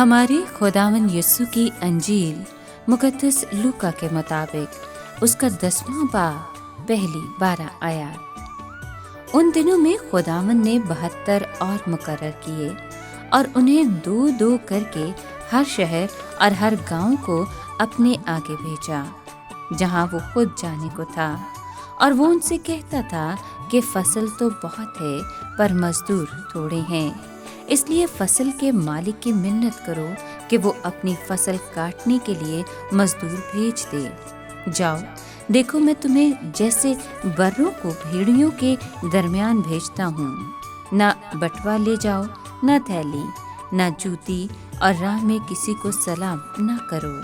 हमारे खुदावन यीशु की अंजील मुकद्दस लूका के मुताबिक उसका 10वां बाब पहली 12 आयत। उन दिनों में खुदावन ने 72 और मुकर्रर किए और उन्हें दो दो करके हर शहर और हर गांव को अपने आगे भेजा जहां वो खुद जाने को था। और वो उनसे कहता था कि फसल तो बहुत है पर मजदूर थोड़े हैं, इसलिए फसल के मालिक की मिन्नत करो कि वो अपनी फसल काटने के लिए मजदूर भेज दे। जाओ, देखो मैं तुम्हें जैसे बर्रों को भेड़ियों के दरमियान भेजता हूँ। ना बटवा ले जाओ, ना थैली, ना जूती, और राह में किसी को सलाम ना करो।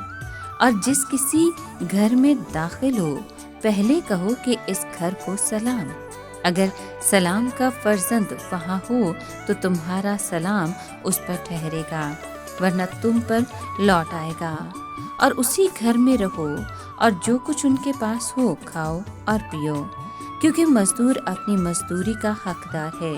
और जिस किसी घर में दाखिल हो पहले कहो कि इस घर को सलाम। अगर सलाम का फर्जंद वहाँ हो तो तुम्हारा सलाम उस पर ठहरेगा, वरना तुम पर लौट आएगा। और उसी घर में रहो और जो कुछ उनके पास हो खाओ और पियो, क्योंकि मजदूर अपनी मजदूरी का हकदार है।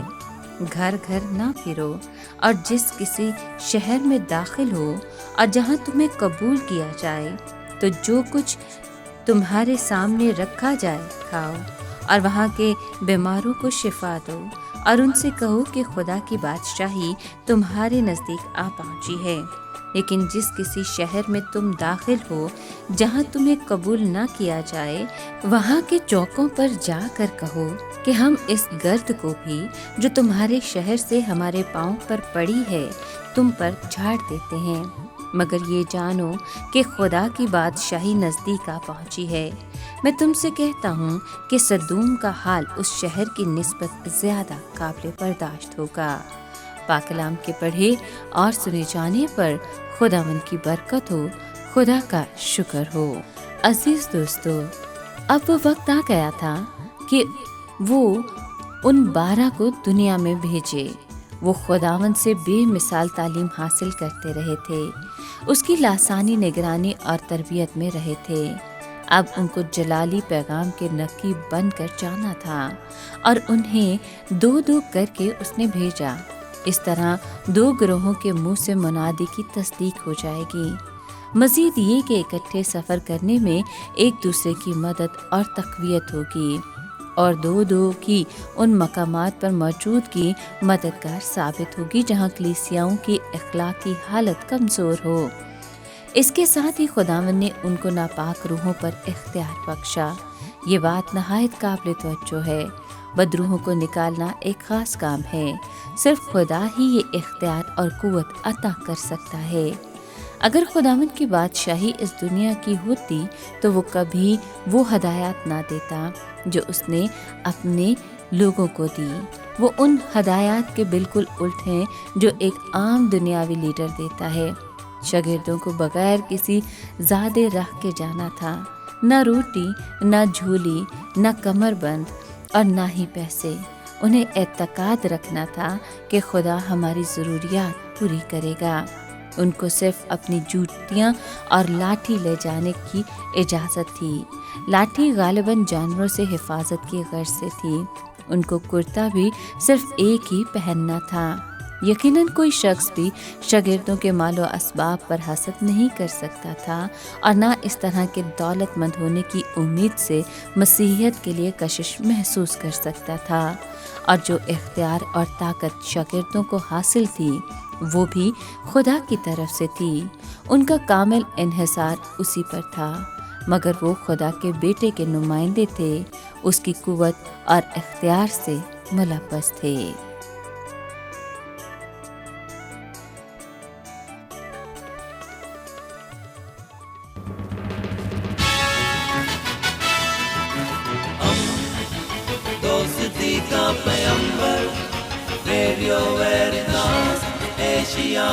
घर घर ना फिरो, और जिस किसी शहर में दाखिल हो और जहाँ तुम्हें कबूल किया जाए तो जो कुछ तुम्हारे सामने रखा जाए खाओ, और वहाँ के बीमारों को शिफा दो, और उनसे कहो कि खुदा की बादशाही तुम्हारे नज़दीक आ पहुँची है। लेकिन जिस किसी शहर में तुम दाखिल हो जहाँ तुम्हें कबूल ना किया जाए, वहाँ के चौकों पर जाकर कहो कि हम इस गर्द को भी जो तुम्हारे शहर से हमारे पाँव पर पड़ी है तुम पर झाड़ देते हैं। मगर ये जानो कि खुदा की बादशाही नज़दीक आ पहुँची है। मैं तुमसे कहता हूँ कि सदूम का हाल उस शहर की निस्बत ज़्यादा काबिल बर्दाश्त होगा। पाक कलाम के पढ़े और सुने जाने पर खुदावन की बरकत हो, खुदा का शुक्र हो। अजीज दोस्तों, अब वो वक्त आ गया था कि वो उन 12 को दुनिया में भेजे। वो खुदावन से बेमिसाल तालीम हासिल करते रहे थे, उसकी लासानी निगरानी और तरबियत में रहे थे। अब उनको जलाली पैगाम के नकीब बनकर जाना था और उन्हें दो दो करके उसने भेजा। इस तरह 2 गिरोहों के मुंह से मुनादी की तस्दीक हो जाएगी। मजीद ये कि इकट्ठे सफ़र करने में एक दूसरे की मदद और तक़वियत होगी और दो दो की उन मकामात पर मौजूद की मददगार साबित होगी जहाँ कलीसियाओं की अखलाकी हालत कमज़ोर हो। इसके साथ ही खुदावन ने उनको नापाक रूहों पर इख्तियार बख्शा। ये बात नहायत काबिल तवज्जो है। बदरूहों को निकालना एक ख़ास काम है। सिर्फ खुदा ही ये इख्तियार और कुव्वत अता कर सकता है। अगर खुदावन की बादशाही इस दुनिया की होती तो वो कभी वो हदायत ना देता जो उसने अपने लोगों को दी। वो उन हदायत के बिल्कुल उल्ट हैं जो एक आम दुनियावी लीडर देता है। शागिर्दों को बगैर किसी ज़ादे रख के जाना था। न रोटी, न झोली, न कमरबंद और ना ही पैसे। उन्हें एतकाद रखना था कि खुदा हमारी ज़रूरियात पूरी करेगा। उनको सिर्फ अपनी जूतियाँ और लाठी ले जाने की इजाज़त थी। लाठी गालिबन जानवरों से हिफाजत की गर्ज से थी। उनको कुर्ता भी सिर्फ एक ही पहनना था। यकीनन कोई शख्स भी शागिर्दों के मालो असबाब पर हसद नहीं कर सकता था और ना इस तरह के दौलतमंद होने की उम्मीद से मसीहियत के लिए कशिश महसूस कर सकता था। और जो इख्तियार और ताकत शागिर्दों को हासिल थी वो भी खुदा की तरफ से थी। उनका कामिल इन्हिसार उसी पर था, मगर वो खुदा के बेटे के नुमाइंदे थे, उसकी कुव्वत और इख्तियार से मुलव्वस थे। दोस्ती का पैगंबर, रेडियो वेरितास एशिया।